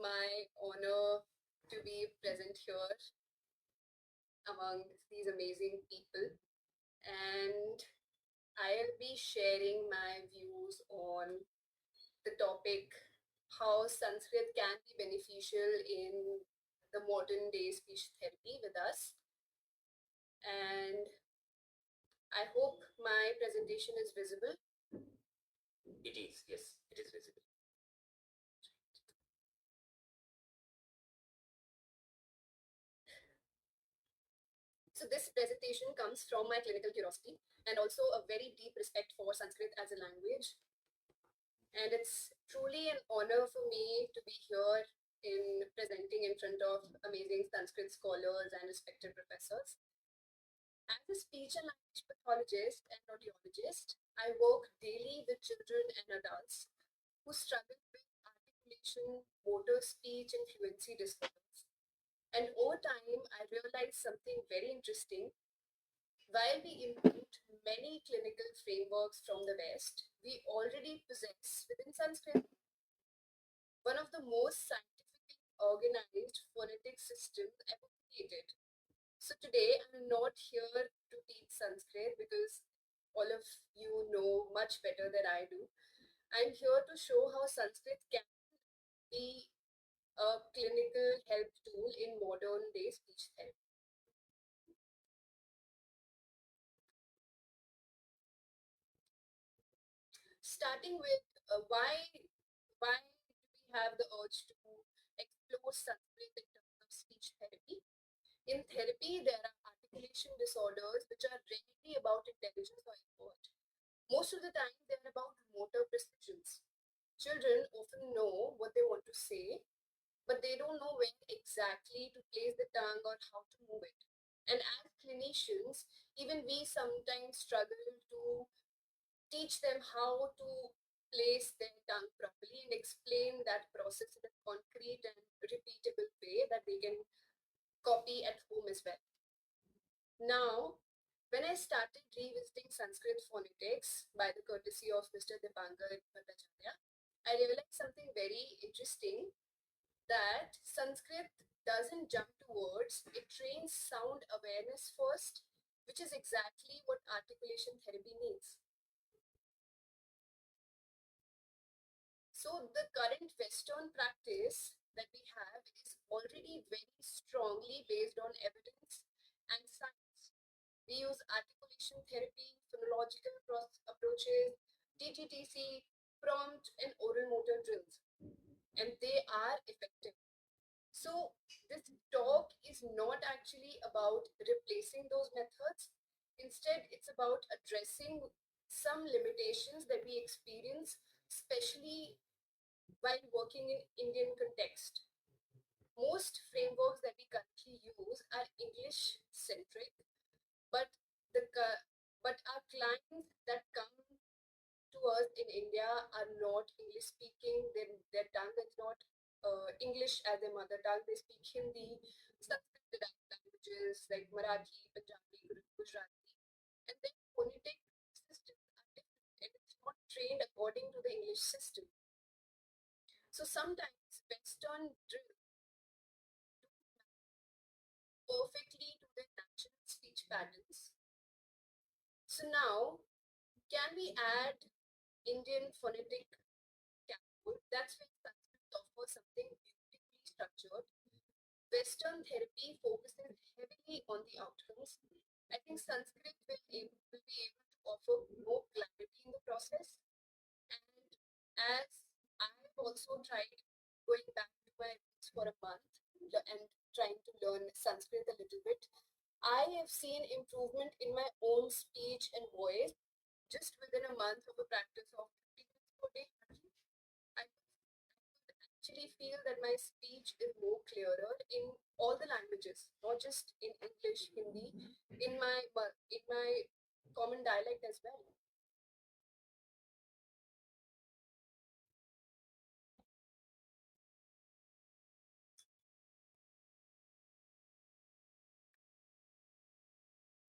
my honor to be present here among these amazing people. And I'll be sharing my views on the topic how Sanskrit can be beneficial in the modern day speech therapy with us. And I hope my presentation is visible. It is, yes, it is visible. So this presentation comes from my clinical curiosity and also a very deep respect for Sanskrit as a language. And it's truly an honor for me to be here in presenting in front of amazing Sanskrit scholars and respected professors. As a speech and language pathologist and audiologist, I work daily with children and adults who struggle with articulation, motor speech, and fluency disorders. And over time, I realized something very interesting. While we import many clinical frameworks from the West, we already possess within Sanskrit one of the most scientifically organized phonetic systems ever created. So today I'm not here to teach Sanskrit because all of you know much better than I do. I'm here to show how Sanskrit can be a clinical help tool in modern day speech therapy. Starting with why do we have the urge to explore Sanskrit in terms of speech therapy? In therapy, there are articulation disorders which are rarely about intelligence or effort. Most of the time, they're about motor precisions. Children often know what they want to say, but they don't know where exactly to place the tongue or how to move it. And as clinicians, even we sometimes struggle to teach them how to place their tongue properly and explain that process in a concrete and repeatable way that they can copy at home as well. Now, when I started revisiting Sanskrit phonetics by the courtesy of Mr. Dipankar Bhattacharya, I realized something very interesting, that Sanskrit doesn't jump to words, it trains sound awareness first, which is exactly what articulation therapy needs. So the current Western practice that we have is already very strongly based on evidence and science. We use articulation therapy, phonological approaches, TTTC, prompt and oral motor drills, and they are effective. So this talk is not actually about replacing those methods. Instead, it's about addressing some limitations that we experience, especially while working in Indian context. Most frameworks that we currently use are English centric, but our clients that come to us in India are not English speaking. Their tongue is not English as their mother tongue. They speak Hindi, Sanskrit derived languages like Marathi, Punjabi, Gujarati, and their phonetic systems are different, and it's not trained according to the English system. So sometimes Western drills perfectly to their natural speech patterns. So now, can we add Indian phonetic category? That's when Sanskrit offers something beautifully structured. Western therapy focuses heavily on the outcomes. I think Sanskrit will be able to offer more clarity in the process. And as I've also tried going back to my roots for a month and trying to learn Sanskrit a little bit, I have seen improvement in my own speech and voice just within a month of a practice of 50 minutes per day. I could actually feel that my speech is more clearer in all the languages, not just in English, Hindi, in my common dialect as well.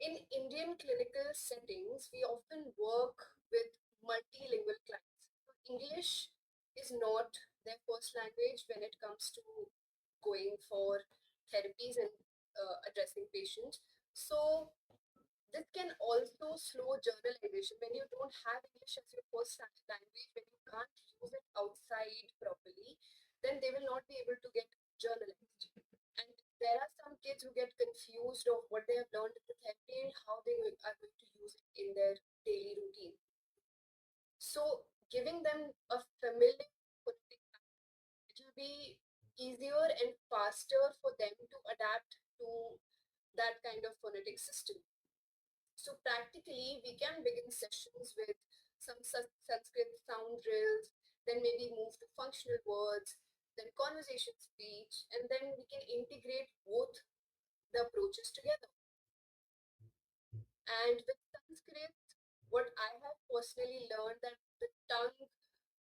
In Indian clinical settings, we often work with multilingual clients. English is not their first language when it comes to going for therapies and addressing patients. So this can also slow journalization when you don't have English as your first language, when you can't use it outside properly, then they will not be able to get journalized. And there are some kids who get confused of what they have learned in the therapy and how they are going to use it in their daily routine. So giving them a familiar phonetic pattern, it will be easier and faster for them to adapt to that kind of phonetic system. So practically, we can begin sessions with some Sanskrit sound drills, then maybe move to functional words, then conversation speech, and then we can integrate both the approaches together. And with Sanskrit, what I have personally learned that the tongue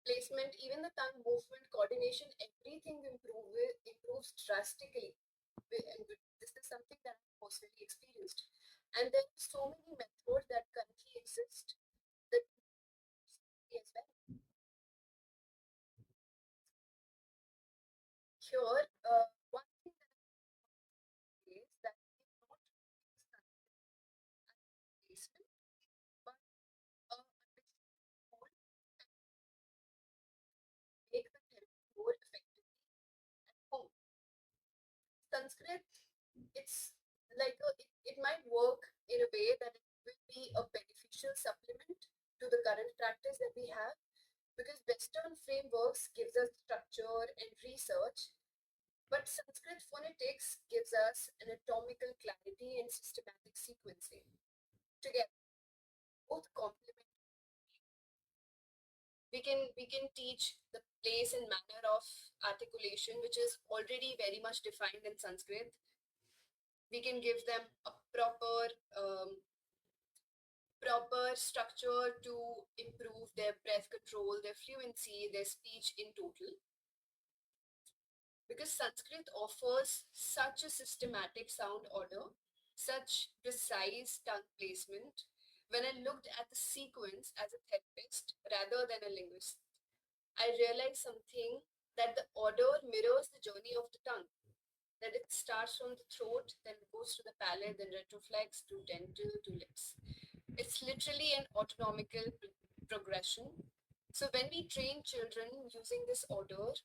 placement, even the tongue movement, coordination, everything improves drastically. And this is something that I've personally experienced. And there are so many methods that currently exist that as well. Here, one thing that is that we are not using Sanskrit as a replacement, but a additional tool and make the therapy more effective at home. Sanskrit, it's like it might work in a way that it will be a beneficial supplement to the current practice that we have, because Western frameworks gives us structure and research, but Sanskrit phonetics gives us anatomical clarity and systematic sequencing. Together, both complement. We can teach the place and manner of articulation, which is already very much defined in Sanskrit. We can give them a proper structure to improve their breath control, their fluency, their speech in total. Because Sanskrit offers such a systematic sound order, such precise tongue placement. When I looked at the sequence as a therapist rather than a linguist, I realized something, that the order mirrors the journey of the tongue. That it starts from the throat, then goes to the palate, then retroflex to dental to lips. It's literally an autonomical progression. So when we train children using this order,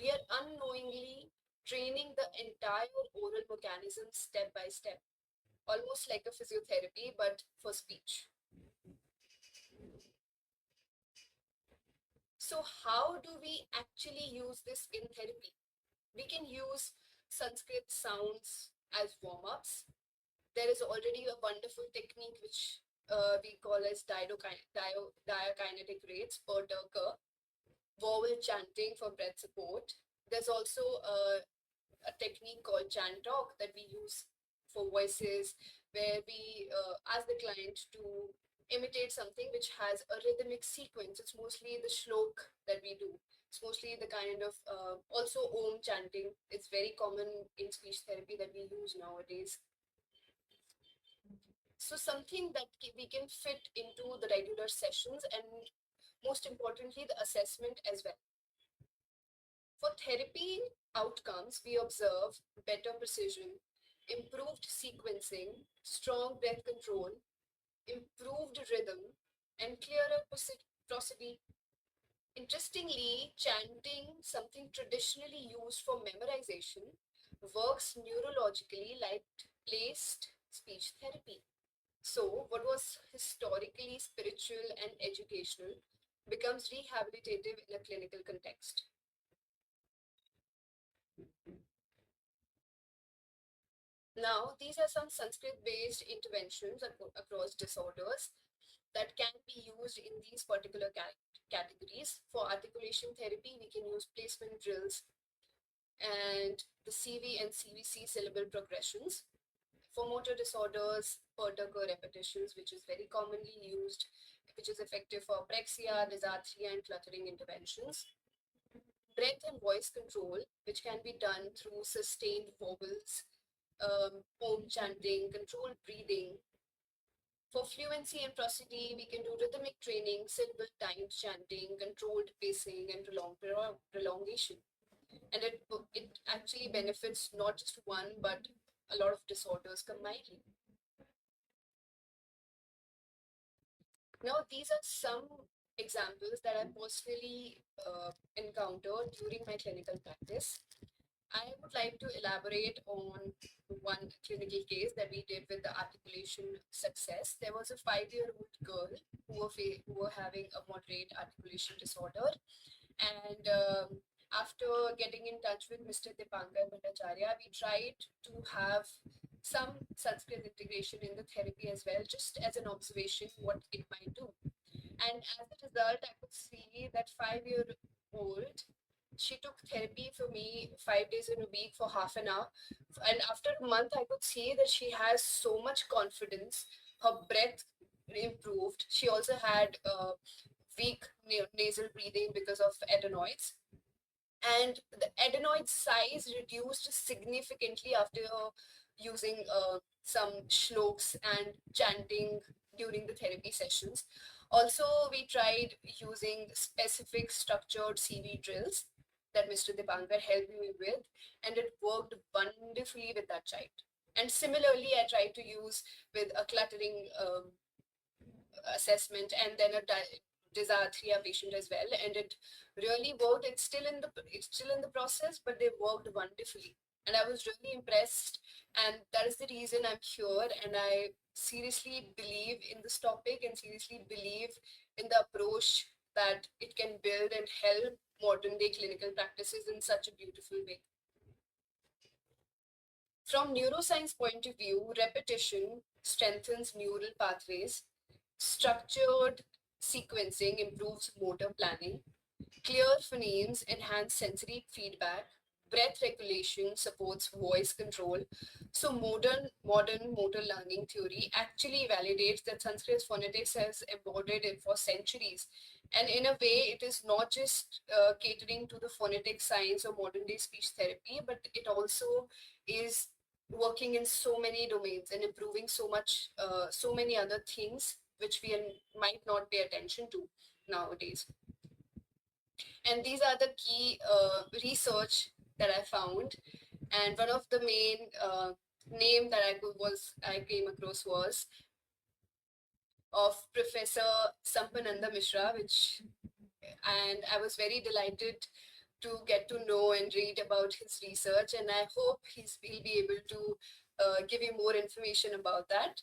we are unknowingly training the entire oral mechanism step by step, almost like a physiotherapy, but for speech. So how do we actually use this in therapy? We can use Sanskrit sounds as warm-ups. There is already a wonderful technique which we call as diakinetic rates per Turker, vowel chanting for breath support. There's also a technique called chant talk that we use for voices, where we ask the client to imitate something which has a rhythmic sequence. It's mostly the shlok that we do. It's mostly the kind of also om chanting. It's very common in speech therapy that we use nowadays. So something that we can fit into the regular sessions, and most importantly, the assessment as well. For therapy outcomes, we observe better precision, improved sequencing, strong breath control, improved rhythm, and clearer prosody. Interestingly, chanting, something traditionally used for memorization, works neurologically like placed speech therapy. So, what was historically spiritual and educational becomes rehabilitative in a clinical context. Now, these are some Sanskrit-based interventions across disorders that can be used in these particular categories. For articulation therapy, we can use placement drills and the CV and CVC syllable progressions. For motor disorders, per Tucker repetitions, which is very commonly used, which is effective for apraxia, dysarthria, and cluttering interventions. Breath and voice control, which can be done through sustained vowels, om chanting, controlled breathing. For fluency and prosody, we can do rhythmic training, syllable timed chanting, controlled pacing, and prolongation. And it actually benefits not just one, but a lot of disorders combined. Now, these are some examples that I personally encountered during my clinical practice. I would like to elaborate on one clinical case that we did with the articulation success. There was a 5-year-old girl who were having a moderate articulation disorder, and after getting in touch with Mr. Dipankar Bhattacharya, we tried to have some Sanskrit integration in the therapy as well, just as an observation what it might do. And as a result, I could see that 5-year-old, she took therapy for me 5 days in a week for half an hour. And after a month, I could see that she has so much confidence. Her breath improved. She also had weak nasal breathing because of adenoids. And the adenoid size reduced significantly after using some shloks and chanting during the therapy sessions. Also, we tried using specific structured CV drills that Mr. Dipankar helped me with, and it worked wonderfully with that child. And similarly, I tried to use with a cluttering assessment and then a dysarthria patient as well, and it really worked. It's still in the process, but they worked wonderfully, and I was really impressed. And that is the reason I'm here, and I seriously believe in this topic and seriously believe in the approach that it can build and help modern day clinical practices in such a beautiful way. From neuroscience point of view, repetition strengthens neural pathways. Structured sequencing improves motor planning. Clear phonemes enhance sensory feedback. Breath regulation supports voice control. So modern motor learning theory actually validates that Sanskrit phonetics has embodied it for centuries. And in a way, it is not just catering to the phonetic science or modern day speech therapy, but it also is working in so many domains and improving so many other things which might not pay attention to nowadays. And these are the key research that I found. And one of the main name that I came across was of Professor Sampadananda Mishra, and I was very delighted to get to know and read about his research, and I hope he'll be able to give you more information about that.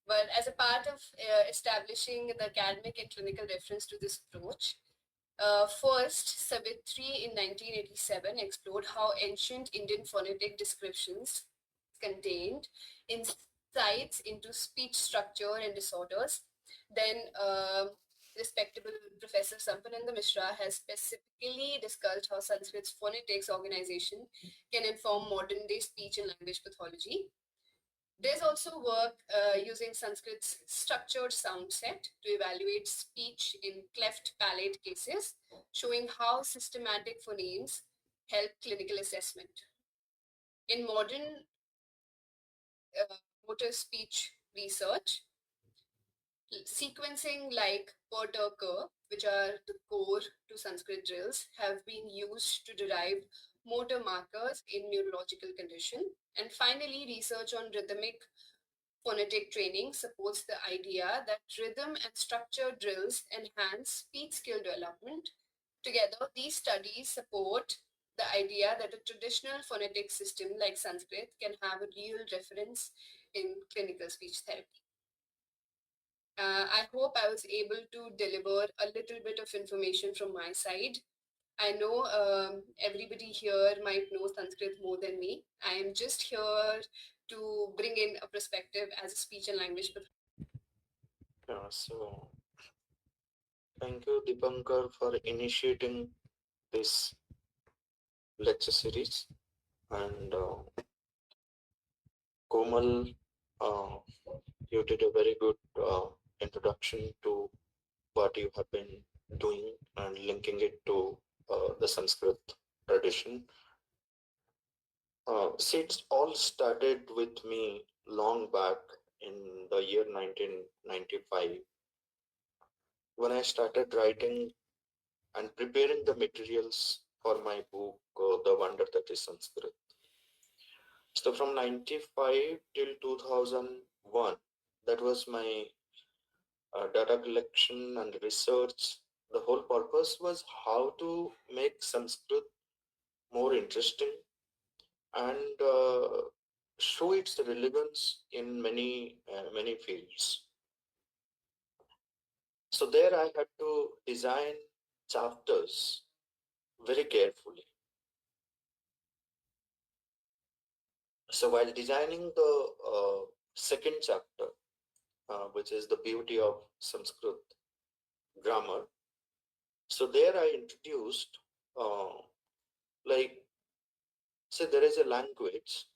But as a part of establishing the academic and clinical reference to this approach, first, Savitri in 1987 explored how ancient Indian phonetic descriptions contained insights into speech structure and disorders. Then, respectable Professor Sampananda Mishra has specifically discussed how Sanskrit's phonetics organization can inform modern day speech and language pathology. There's also work using Sanskrit's structured sound set to evaluate speech in cleft palate cases, showing how systematic phonemes help clinical assessment. In modern motor speech research, sequencing like per Turker, which are the core to Sanskrit drills, have been used to derive motor markers in neurological condition. And finally, research on rhythmic phonetic training supports the idea that rhythm and structure drills enhance speech skill development. Together, these studies support the idea that a traditional phonetic system like Sanskrit can have a real reference in clinical speech therapy. I hope I was able to deliver a little bit of information from my side. I know everybody here might know Sanskrit more than me. I am just here to bring in a perspective as a speech and language pathologist. Yeah, so thank you, Dipankar, for initiating this lecture series. And Komal, uh, you did a very good introduction to what you have been doing and linking it to the Sanskrit tradition. See, it's all started with me long back in the year 1995 when I started writing and preparing the materials for my book, The Wonder That is Sanskrit. So from 95 till 2001, that was my data collection and research. The whole purpose was how to make Sanskrit more interesting and show its relevance in many fields. So there I had to design chapters very carefully. So while designing the second chapter, which is the beauty of Sanskrit grammar, so there I introduced, like, say there is a language,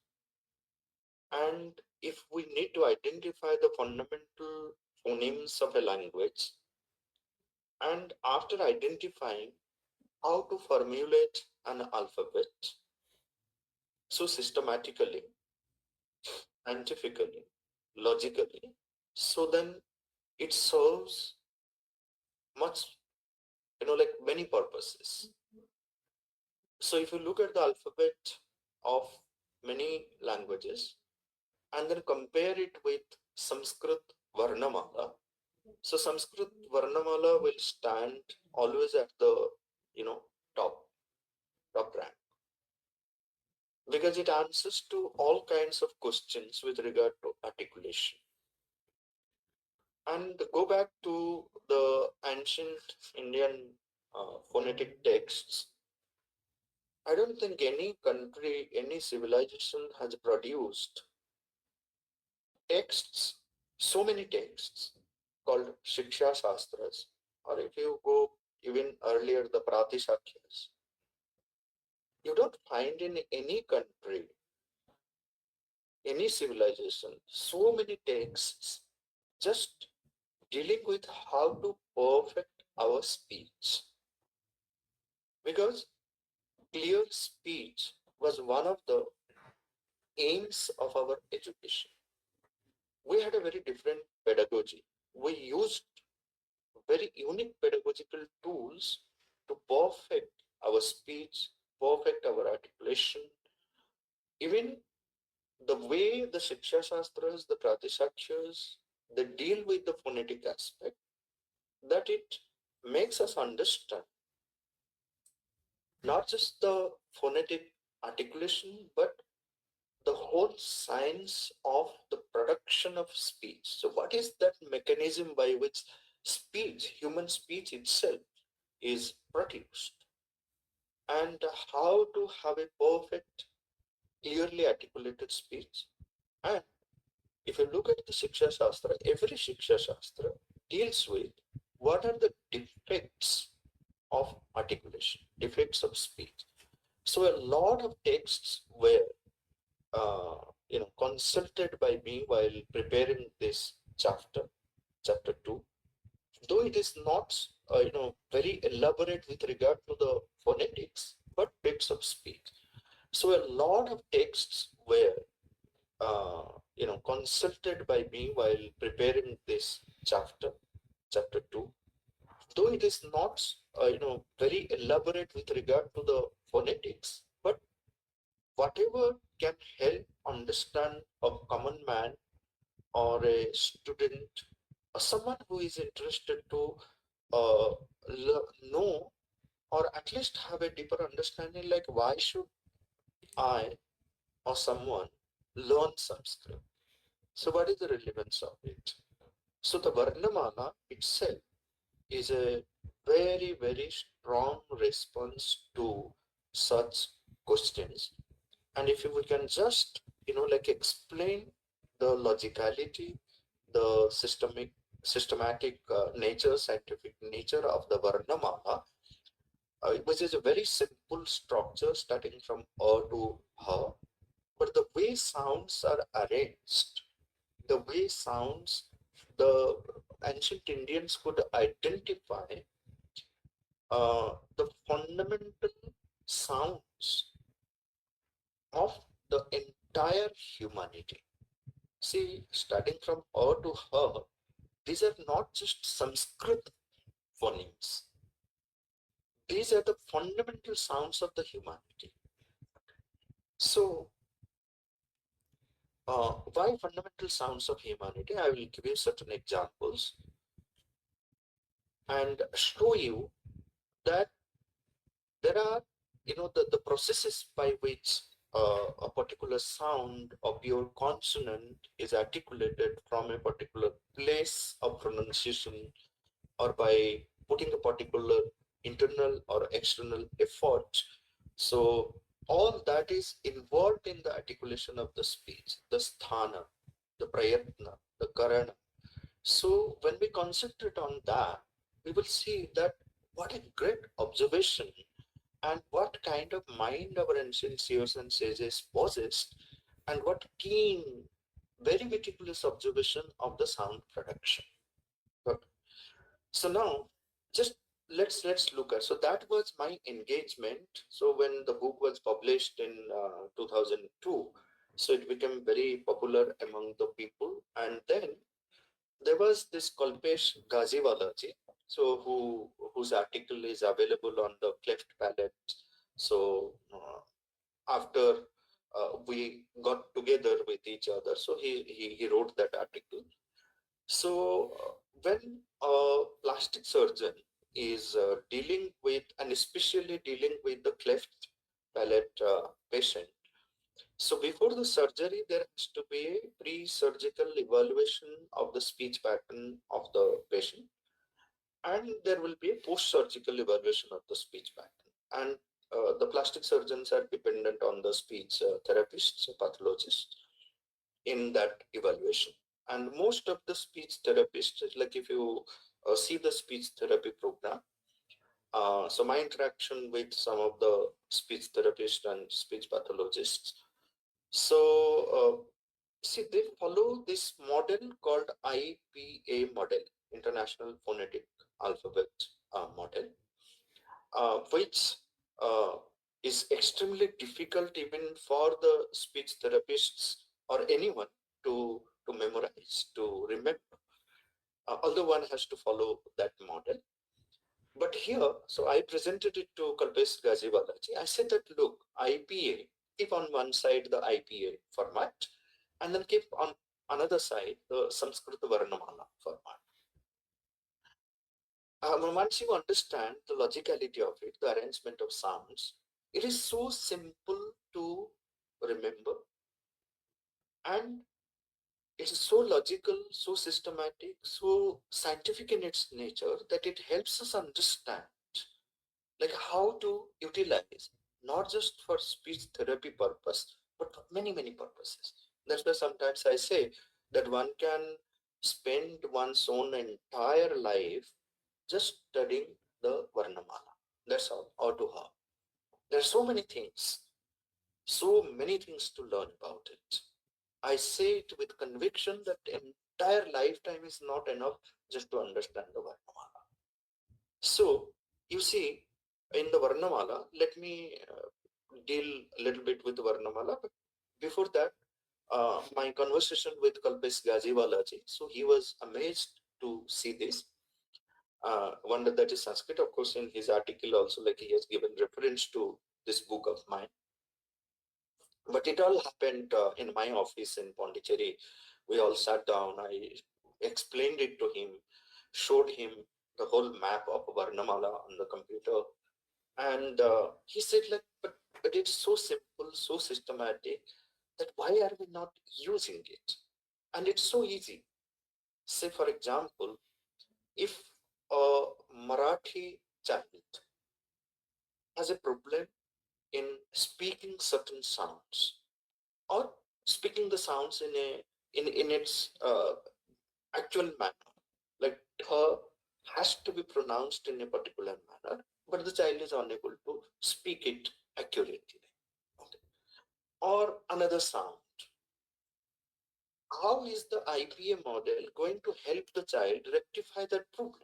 and if we need to identify the fundamental phonemes of a language, and after identifying how to formulate an alphabet, so systematically, scientifically, logically, so then it serves much, like many purposes. So if you look at the alphabet of many languages and then compare it with Sanskrit Varnamala, so Sanskrit Varnamala will stand always at the, top rank, because it answers to all kinds of questions with regard to articulation. And go back to the ancient Indian phonetic texts. I don't think any country, any civilization has produced texts, so many texts called Shiksha Shastras, or if you go even earlier, the Pratishakyas. You don't find in any country, any civilization, so many texts just dealing with how to perfect our speech. Because clear speech was one of the aims of our education. We had a very different pedagogy. We used very unique pedagogical tools to perfect our speech, perfect our articulation. Even the way the Shiksha Shastras, the Pratishakyas, they deal with the phonetic aspect, that it makes us understand not just the phonetic articulation, but the whole science of the production of speech. So what is that mechanism by which speech, human speech itself, is produced? And how to have a perfect, clearly articulated speech? And if you look at the Shiksha Shastra, every Shiksha Shastra deals with what are the defects of articulation, defects of speech. So a lot of texts were consulted by me while preparing this chapter 2, though it is not very elaborate with regard to the phonetics, but bits of speech. So a lot of texts were consulted by me while preparing this chapter 2, though it is not very elaborate with regard to the phonetics, but whatever can help understand a common man or a student or someone who is interested to uh, know or at least have a deeper understanding, like why should I or someone learn Sanskrit? So what is the relevance of it? So the Varnamala itself is a very, very strong response to such questions. And if we can just, explain the logicality, the systematic nature, scientific nature of the Varnamala, which is a very simple structure starting from A to Ha, but the way sounds are arranged, the way sounds, the ancient Indians could identify the fundamental sounds of the entire humanity. See, starting from A to H, these are not just Sanskrit phonemes. These are the fundamental sounds of the humanity. So, why fundamental sounds of humanity? I will give you certain examples and show you that there are, the processes by which a particular sound or pure consonant is articulated from a particular place of pronunciation, or by putting a particular internal or external effort. So all that is involved in the articulation of the speech, the sthana, the prayatna, the karana. So when we concentrate on that, we will see that what a great observation and what kind of mind our ancient seers and sages possessed, and what keen, very meticulous observation of the sound production. But, so now, just let's look at. So that was my engagement. So when the book was published in 2002, so it became very popular among the people, and then there was this Kalpesh Gaziwalaji, so whose article is available on the Cleft Palate. So after we got together with each other, so he wrote that article. So when a plastic surgeon is dealing with, and especially dealing with the cleft palate patient, so before the surgery, there has to be a pre-surgical evaluation of the speech pattern of the patient, and there will be a post-surgical evaluation of the speech pattern. And the plastic surgeons are dependent on the speech therapists, pathologists in that evaluation. And most of the speech therapists, like if you see the speech therapy program, so my interaction with some of the speech therapists and speech pathologists, so see, they follow this model called IPA model, International Phonetic Alphabet model, which uh, is extremely difficult even for the speech therapists or anyone to memorize, to remember. Although one has to follow that model. But here, so I presented it to Kalpesh Gaziwalaji. I said that, look, IPA, keep on one side the IPA format, and then keep on another side the Sanskrit Varnamala format. Once you understand the logicality of it, the arrangement of sounds, it is so simple to remember, and it is so logical, so systematic, so scientific in its nature that it helps us understand like how to utilize, not just for speech therapy purpose, but for many purposes. That's why sometimes I say that one can spend one's own entire life just studying the Varnamala. That's all, or to her. There are so many things to learn about it. I say it with conviction that entire lifetime is not enough just to understand the Varnamala. So, you see, in the Varnamala, let me deal a little bit with Varnamala. But before that, my conversation with Kalpesh Gaziwalaji, so he was amazed to see this. One that is Sanskrit, of course, in his article also, like he has given reference to this book of mine. But it all happened in my office in Pondicherry. We all sat down. I explained it to him, showed him the whole map of Varnamala on the computer. And he said, like, but it's so simple, so systematic, that why are we not using it? And it's so easy. Say, for example, if a Marathi child has a problem in speaking certain sounds, or speaking the sounds in its actual manner, like her has to be pronounced in a particular manner, but the child is unable to speak it accurately. Okay. Or another sound. How is the IPA model going to help the child rectify that problem?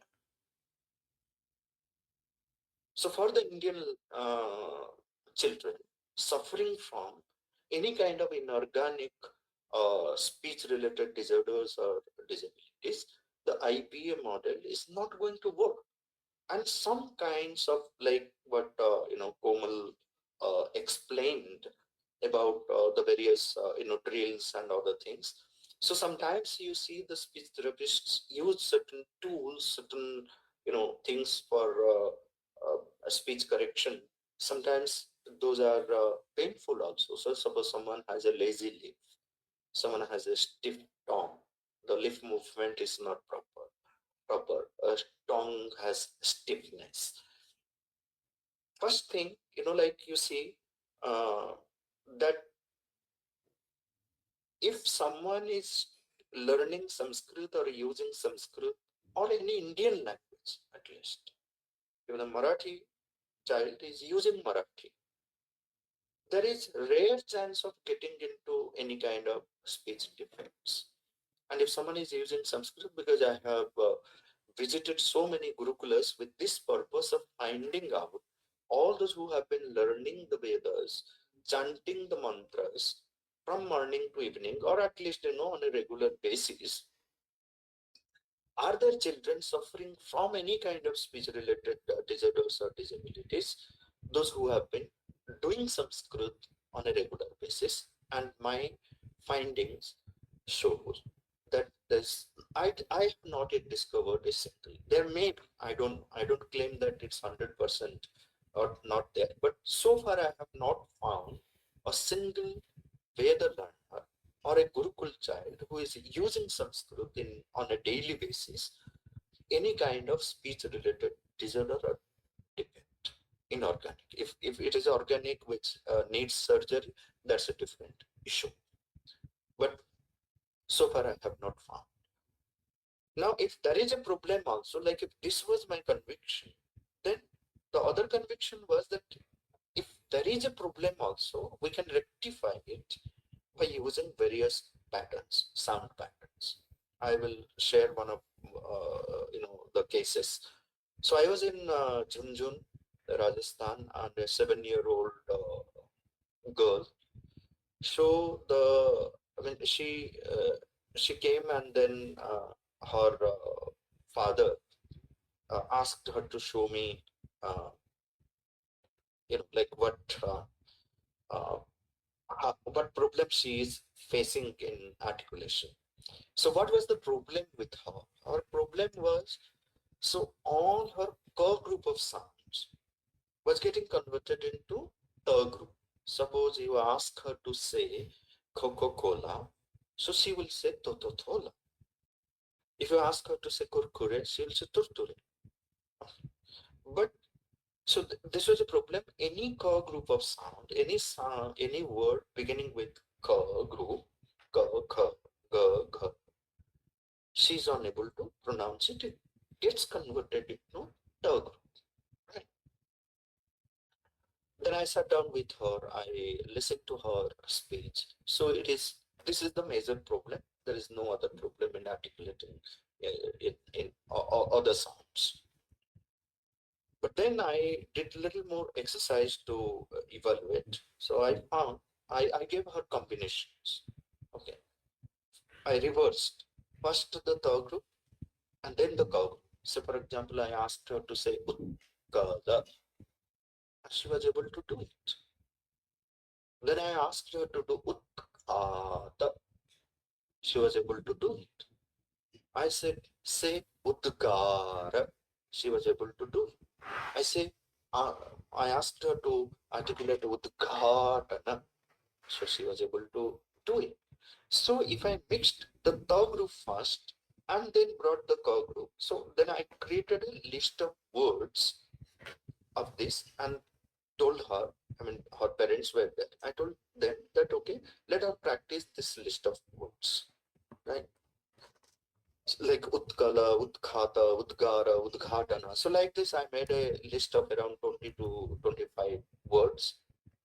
So for the Indian children suffering from any kind of inorganic speech-related disorders or disabilities, the IPA model is not going to work. And some kinds of, like what Komal explained about the various drills and other things. So sometimes you see the speech therapists use certain tools, certain things for speech correction. Sometimes those are painful also. So suppose someone has a lazy lip, someone has a stiff tongue, the lip movement is not proper. Tongue has stiffness. First thing, like you see, that if someone is learning Sanskrit or using Sanskrit or any Indian language, at least, if the Marathi child is using Marathi, there is rare chance of getting into any kind of speech defects. And if someone is using Sanskrit, because I have visited so many gurukulas with this purpose of finding out all those who have been learning the Vedas, chanting the mantras from morning to evening, or at least on a regular basis, are there children suffering from any kind of speech related disorders or disabilities? Those who have been doing Sanskrit on a regular basis, and my findings shows that I have not yet discovered a single. There may be, I don't claim that it's 100% or not there, but so far I have not found a single Veda learner or a Gurukul child who is using Sanskrit on a daily basis, any kind of speech related disorder or defect, inorganic. If it is organic which needs surgery, that's a different issue. But so far I have not found. Now, if there is a problem also, like if this was my conviction, then the other conviction was that if there is a problem also, we can rectify it by using various patterns, sound patterns. I will share one of the cases. So I was in Junjun, Rajasthan, and a 7-year-old girl. So she came, and then her father asked her to show me, like what problem she is facing in articulation. So what was the problem with her? Her problem was, so all her core group of sounds was getting converted into the group. Suppose you ask her to say Coca-Cola, so she will say Tototola. If you ask her to say Kurkure, she will say Turture. But so this was a problem. Any core group of sound, any sound, any word beginning with ka group, ka, ka, ga, ga, she's unable to pronounce it. It gets converted into the group. Right? Then I sat down with her. I listened to her speech. So this is the major problem. There is no other problem in articulating in other sounds. But then I did a little more exercise to evaluate. So I found I gave her combinations. Okay. I reversed first the third group and then the cow group. So for example, I asked her to say Utkada. She was able to do it. Then I asked her to do Utkada. She was able to do it. I said, say Udgara. She was able to do it. I say, uh, I asked her to articulate Udghatana. So she was able to do it. So if I mixed the third group first and then brought the core group, so then I created a list of words of this and told her, her parents were there. I told them that, okay, let her practice this list of words, right? Like Utkala, Udkhata, Udgara, Udghatana. So like this, I made a list of around 20 to 25 words.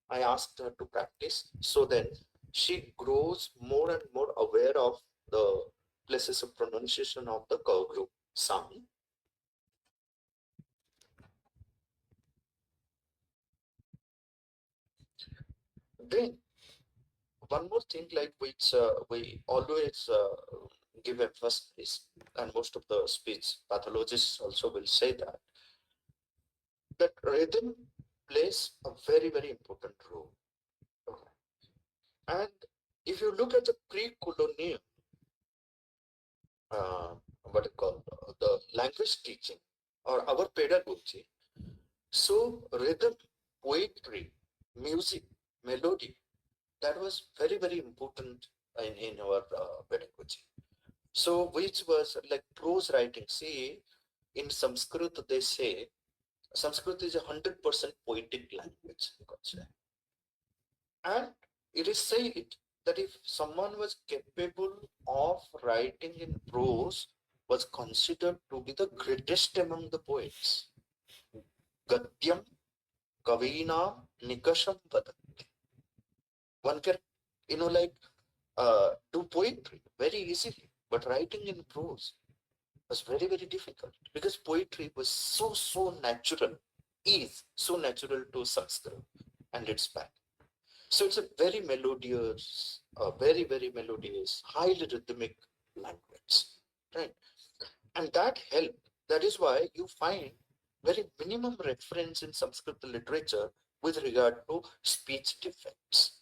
I asked her to practice. So then she grows more and more aware of the places of pronunciation of the core group sound. Then one more thing, like which we always give emphasis, and most of the speech pathologists also will say that rhythm plays a very, very important role. Okay. And if you look at the pre-colonial, what you call the language teaching or our pedagogy, so rhythm, poetry, music, melody, that was very, very important in our pedagogy. So which was like prose writing. See, in Sanskrit they say Sanskrit is 100% poetic language, you could say. And it is said that if someone was capable of writing in prose, was considered to be the greatest among the poets. Gadyam Kavina Nikasham Vadanti. One can, like do poetry very easily, but writing in prose was very, very difficult because poetry was so natural, is so natural to Sanskrit and its back. So it's a very melodious, very melodious, highly rhythmic language, right? And that helped. That is why you find very minimum reference in Sanskrit literature with regard to speech defects.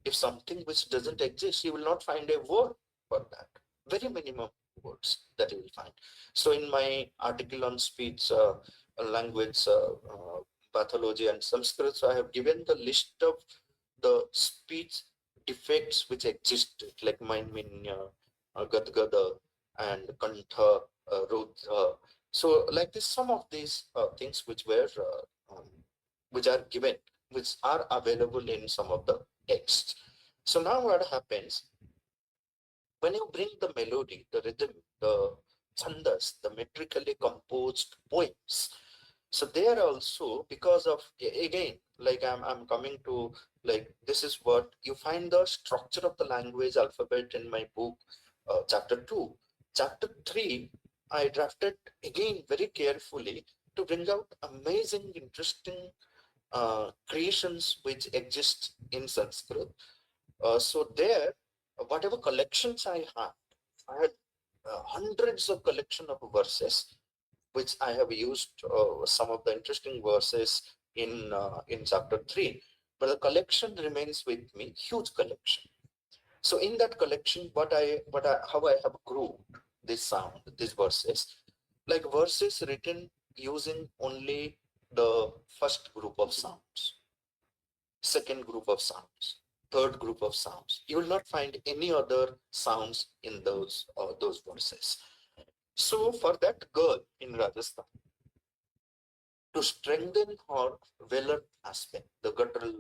If something which doesn't exist, you will not find a word for that. Very minimum words that you will find. So in my article on speech language pathology and Sanskrit, so I have given the list of the speech defects which existed, like Mainminya, Gadgada, and Kantha, Rudha. So like this, some of these things which were which are given, which are available in some of the texts. So now what happens when you bring the melody, the rhythm, the chandas, the metrically composed poems? So there also, because of, again, like I'm coming to, like, this is what you find the structure of the language alphabet in my book, chapter 2. Chapter 3, I drafted again very carefully to bring out amazing, interesting creations which exist in Sanskrit. So there, whatever collections I had hundreds of collection of verses, which I have used some of the interesting verses in chapter 3. But the collection remains with me, huge collection. So in that collection, how I have grouped this sound, these verses, like verses written using only the first group of sounds, second group of sounds, third group of sounds. You will not find any other sounds in those verses. So for that girl in Rajasthan, to strengthen her velar aspect, the guttural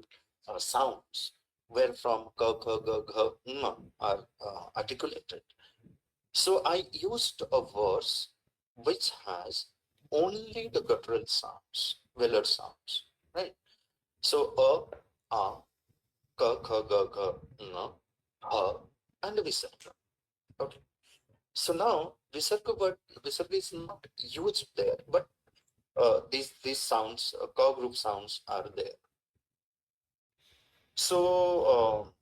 sounds, where from ka, kha, ga, gha, nga are articulated. So I used a verse which has only the guttural sounds, velar sounds, right? So a, ka, kha, ga, gha, nga, ha, and visarga. Okay. So now visarga is not used there, but these sounds, ka group sounds are there. So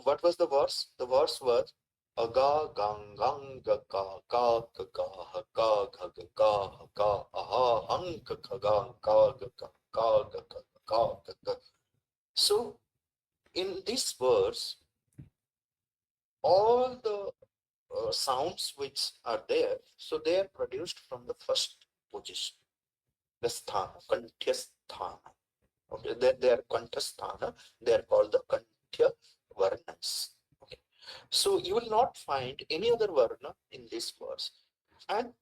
what was the verse? The verse was aga gang gang ga ka ka ka ka ha ka ga ga ka ha ka aha hang ka ka ga ka ga ka ka ga ka ka ga ka. So in this verse, all the sounds which are there, so they are produced from the first position, the sthana, kanthya sthana. Okay, they are kanthasthana, they are called the kanthya varnas. Okay, so you will not find any other varna in this verse. And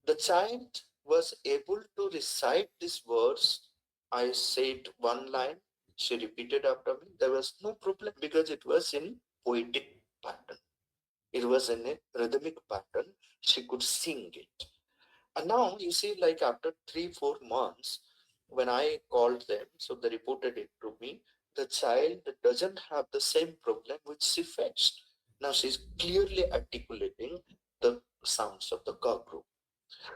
the child was able to recite this verse. I said one line, she repeated after me. There was no problem because it was in poetic pattern. It was in a rhythmic pattern. She could sing it. And now you see, like after 3-4 months, when I called them, so they reported it to me, the child doesn't have the same problem which she faced. Now she's clearly articulating the sounds of the ka group.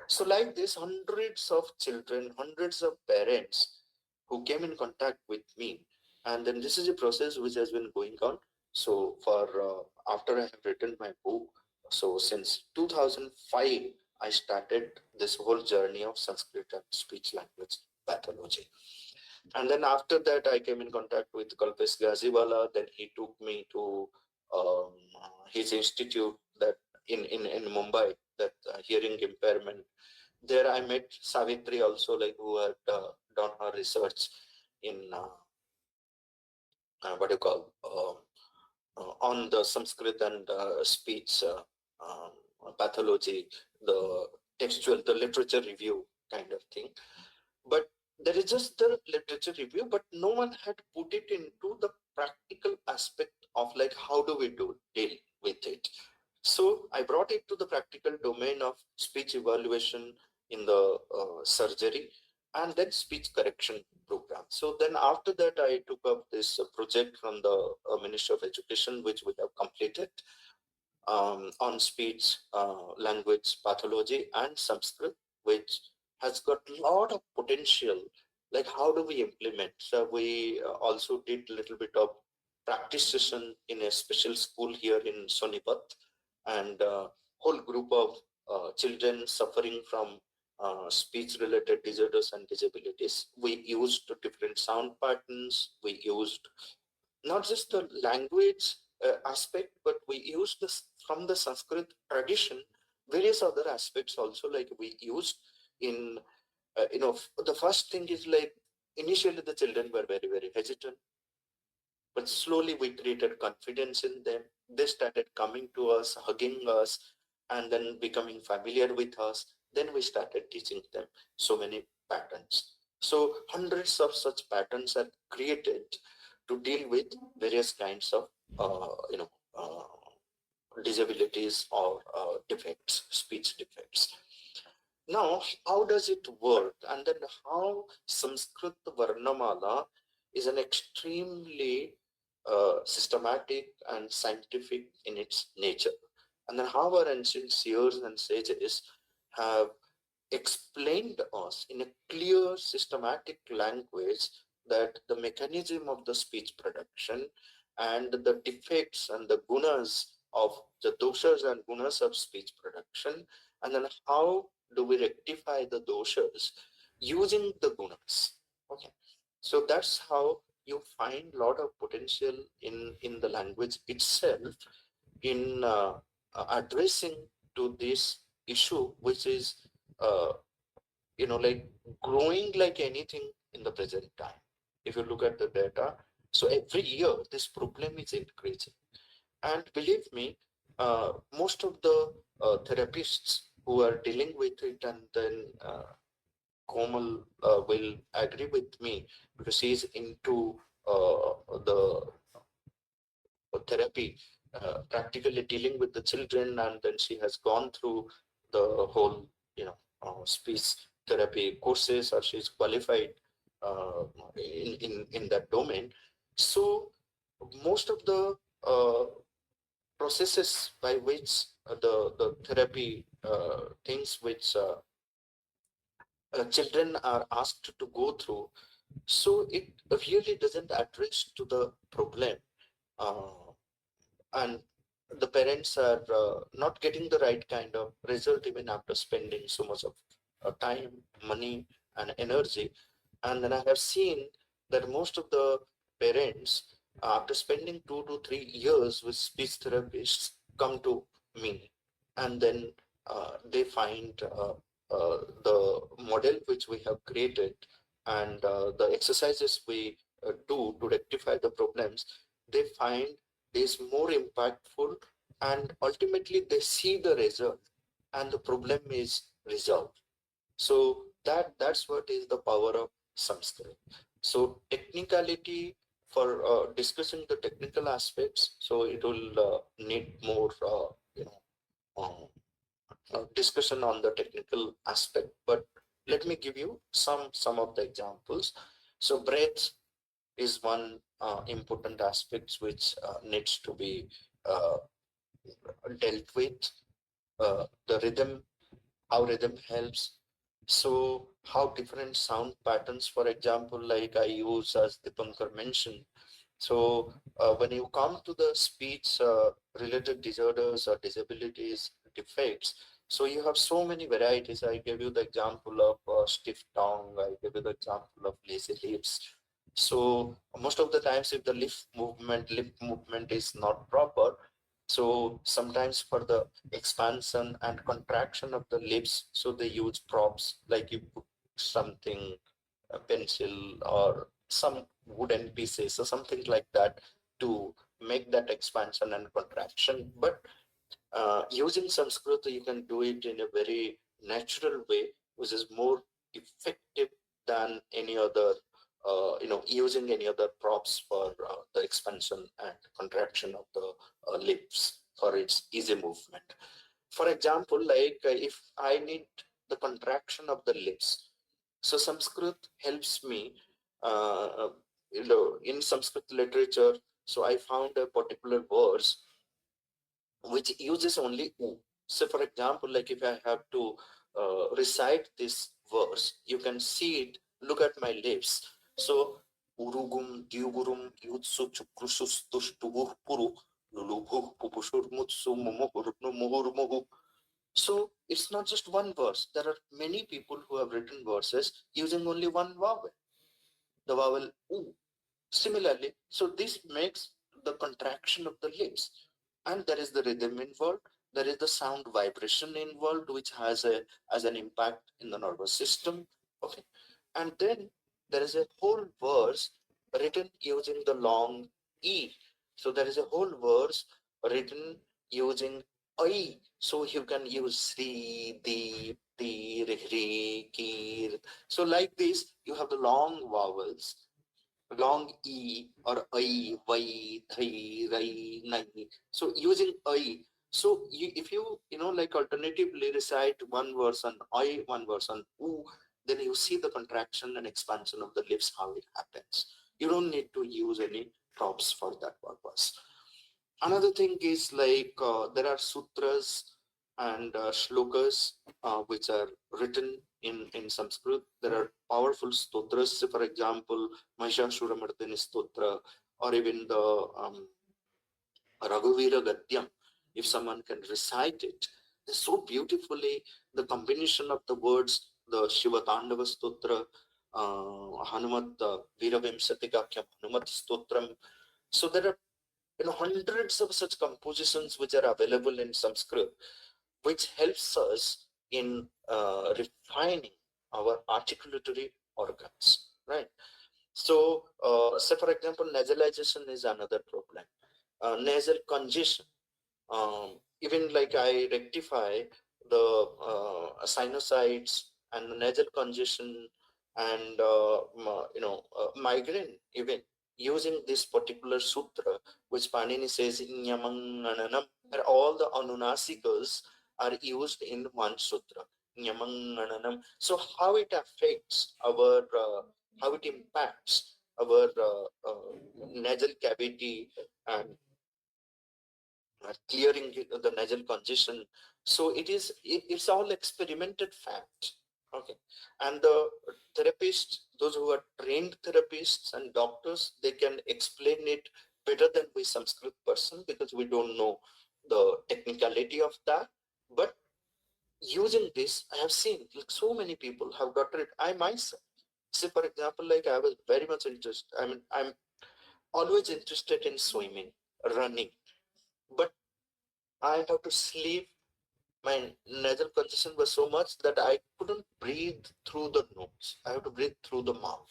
So like this, hundreds of children, hundreds of parents who came in contact with me, And then this is a process which has been going on. So for after I have written my book, so since 2005, I started this whole journey of Sanskrit and speech language pathology. And then after that, I came in contact with Kalpesh Gaziwala. Then he took me to um, his institute that in Mumbai, that hearing impairment. There I met Savitri also, like who had done her research in what do you call on the Sanskrit and speech pathology, the textual, the literature review kind of thing. But there is just the literature review, but no one had put it into the practical aspect of like how do we deal with it. So I brought it to the practical domain of speech evaluation in the surgery and then speech correction program. So then after that, I took up this project from the Ministry of Education, which we have completed on speech, language pathology and Sanskrit, which has got a lot of potential. Like how do we implement? So we also did a little bit of practice session in a special school here in Sonipat, and whole group of children suffering from speech related disorders and disabilities. We used different sound patterns. We used not just the language aspect, but we use this from the Sanskrit tradition, various other aspects also, like we used in, the first thing is like, initially the children were very, very hesitant, but slowly we created confidence in them. They started coming to us, hugging us, and then becoming familiar with us. Then we started teaching them so many patterns. So hundreds of such patterns are created to deal with various kinds of, disabilities or defects, speech defects. Now, how does it work? And then how Sanskrit Varnamala is an extremely systematic and scientific in its nature. And then how our ancient seers and sages have explained us in a clear, systematic language that the mechanism of the speech production and the defects and the gunas of the doshas and gunas of speech production, and then how do we rectify the doshas using the gunas. Okay, so that's how you find a lot of potential in the language itself in addressing to this issue, which is uh, like growing like anything in the present time. If you look at the data, so every year this problem is increasing. And believe me, most of the therapists who are dealing with it, and then Komal will agree with me because he's into the therapy, practically dealing with the children, and then she has gone through the whole, speech therapy courses, or she's qualified in that domain. So most of the processes by which the therapy things which children are asked to go through, so it really doesn't address to the problem. And the parents are not getting the right kind of result even after spending so much of time, money, and energy. And then I have seen that most of the parents, after spending 2 to 3 years with speech therapists, come to me, and then they find the model which we have created and the exercises we do to rectify the problems. They find is more impactful, and ultimately they see the result and the problem is resolved. So that's what is the power of Sanskrit. So technicality, for discussing the technical aspects, so it will need more discussion on the technical aspect, but let me give you some of the examples. So breath is one important aspect which needs to be uh, dealt with. The rhythm, how rhythm helps. So how different sound patterns, for example, like I use as Dipankar mentioned. So when you come to the speech related disorders or disabilities, defects, so you have so many varieties. I gave you the example of stiff tongue. I gave you the example of lazy lips. So most of the times, if the lip movement is not proper, so sometimes for the expansion and contraction of the lips, so they use props like you put something, a pencil or some wooden pieces or something like that to make that expansion and contraction. But using Sanskrit, you can do it in a very natural way, which is more effective than any other, using any other props for the expansion and contraction of the lips for its easy movement. For example, like if I need the contraction of the lips, so Sanskrit helps me, in Sanskrit literature. So I found a particular verse which uses only U. So for example, like if I have to recite this verse, you can see it, look at my lips. So Urugum, Diugurum, Yutsu, Chukrusus, Tushtubuh, Puru, Lulubuh, Pupushur, Mutsu, Mumuhur, Muhur, so it's not just one verse. There are many people who have written verses using only one vowel, the vowel U. Similarly, so this makes the contraction of the lips, and there is the rhythm involved. There is the sound vibration involved, which has an impact in the nervous system. Okay, and then there is a whole verse written using the long E. So there is a whole verse written using I. So you can use Sri, Di, Ri, Kir. So like this, you have the long vowels, long E or I, Y, Thai, Rai, Nai. So using I, so if like alternatively recite one verse on I, one verse on U, then you see the contraction and expansion of the lips, how it happens. You don't need to use any props for that purpose. Another thing is like there are sutras and shlokas which are written in Sanskrit. There are powerful stotras, for example, Mahishasuramardini stotra, or even the Raghuvira Gadyam. If someone can recite it, so beautifully, the combination of the words, the Shiva Tandava stotra, Hanumat Viravimsatikakya Hanumat stotram. So there are hundreds of such compositions which are available in Sanskrit, which helps us in refining our articulatory organs, right? So, say for example, nasalization is another problem. Nasal congestion. Even like I rectify the sinusitis and the nasal congestion and migraine even using this particular sutra, which Panini says in Nyamangananam, where all the anunasikals are used in one sutra. Nyamangananam. So how it affects our, how it impacts our nasal cavity and clearing the nasal congestion. So it's all experimented fact. Okay, and the therapists, those who are trained therapists and doctors, they can explain it better than we Sanskrit person, because we don't know the technicality of that. But using this, I have seen like so many people have got it. I myself, say for example, like I was very much interested. I mean, I'm always interested in swimming, running, but I have to sleep. My nasal congestion was so much that I couldn't breathe through the nose. I have to breathe through the mouth.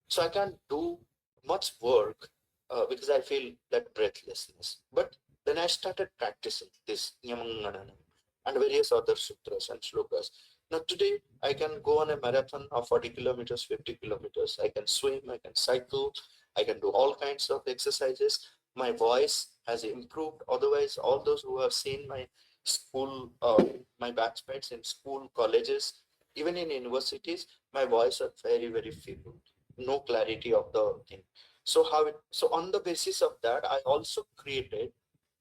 So I can't do much work because I feel that breathlessness. But then I started practicing this Nyamangananam and various other sutras and shlokas. Now today I can go on a marathon of 40 kilometers, 50 kilometers. I can swim, I can cycle, I can do all kinds of exercises. My voice has improved. Otherwise, all those who have seen my school, my batchmates in school, colleges, even in universities, my voice are very, very feeble, no clarity of the thing. So on the basis of that, I also created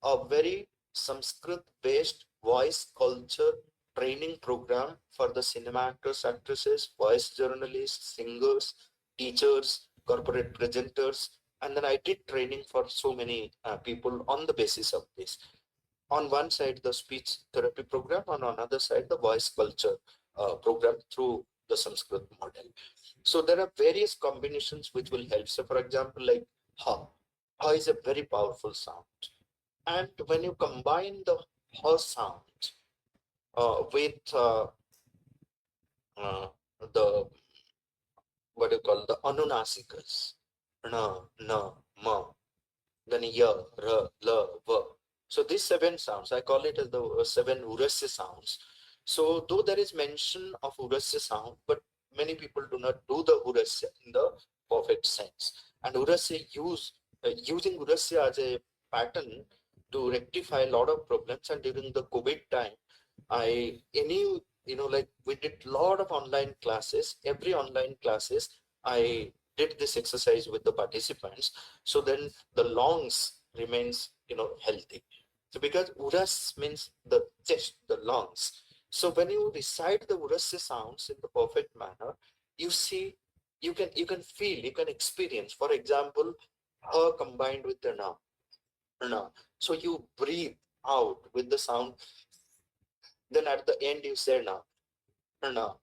a very Sanskrit based voice culture training program for the cinema actors, actresses, voice journalists, singers, teachers, corporate presenters, and then I did training for so many people on the basis of this. On one side, the speech therapy program, on another side, the voice culture program through the Sanskrit model. So there are various combinations which will help. So for example, like ha, ha is a very powerful sound. And when you combine the ha sound with uh, the what do you call the anunasikas, na, na, ma, then ya, ra, la, va. So these seven sounds, I call it as the seven urasya sounds. So though there is mention of urasya sound, but many people do not do the urasya in the perfect sense. And urasya using urasya as a pattern to rectify a lot of problems. And during the COVID time, like we did a lot of online classes. Every online classes, I did this exercise with the participants. So then the lungs remains, healthy. So because uras means the chest, the lungs. So when you recite the urasya sounds in the perfect manner, you see, you can feel, you can experience. For example, her combined with the na. So you breathe out with the sound. Then at the end you say na, na,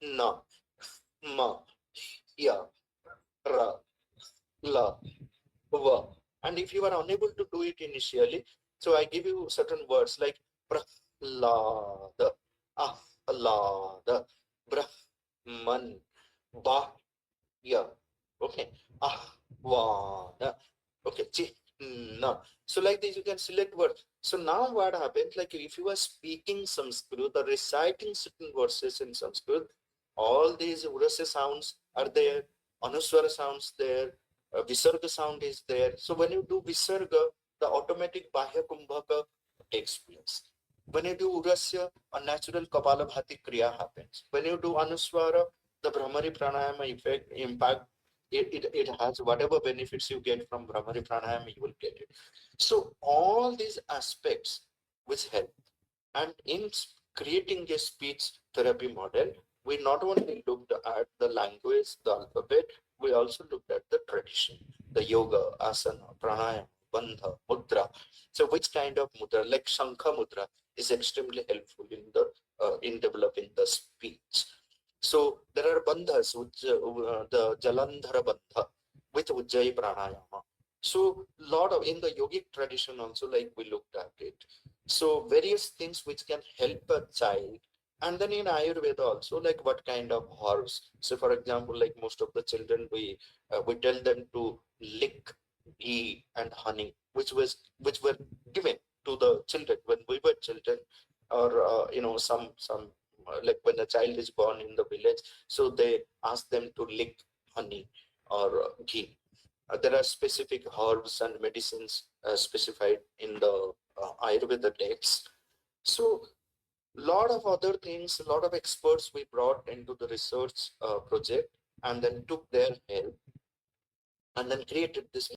na, ma, ya, ra, la, va. And if you are unable to do it initially, so I give you certain words like prahlada, ahlada, brahman, bahya, okay, ahvana, okay, chihna. So like this, you can select words. So now what happens, like if you are speaking Sanskrit or reciting certain verses in Sanskrit, all these urasya sounds are there, anuswara sounds there, visarga sound is there. So when you do visarga, the automatic bahya kumbhaka takes place. When you do urasya, a natural kapalabhati kriya happens. When you do anuswara, the Brahmari pranayama effect impact, it has whatever benefits you get from Brahmari pranayama, you will get it. So all these aspects which help. And in creating a speech therapy model, we not only looked at the language, the alphabet, we also looked at the tradition, the yoga, asana, pranayama, bandha, mudra. So which kind of mudra, like Shankha mudra, is extremely helpful in developing the speech. So there are bandhas, which, the Jalandhara bandha with Ujjayi pranayama. So lot of in the yogic tradition also, like we looked at it. So various things which can help a child. And then in Ayurveda also, like what kind of herbs. So for example, like most of the children, we tell them to lick ghee and honey, which were given to the children when we were children, or some like when a child is born in the village, so they ask them to lick honey or ghee. There are specific herbs and medicines specified in the Ayurveda text. So lot of other things, a lot of experts we brought into the research project, and then took their help and then created this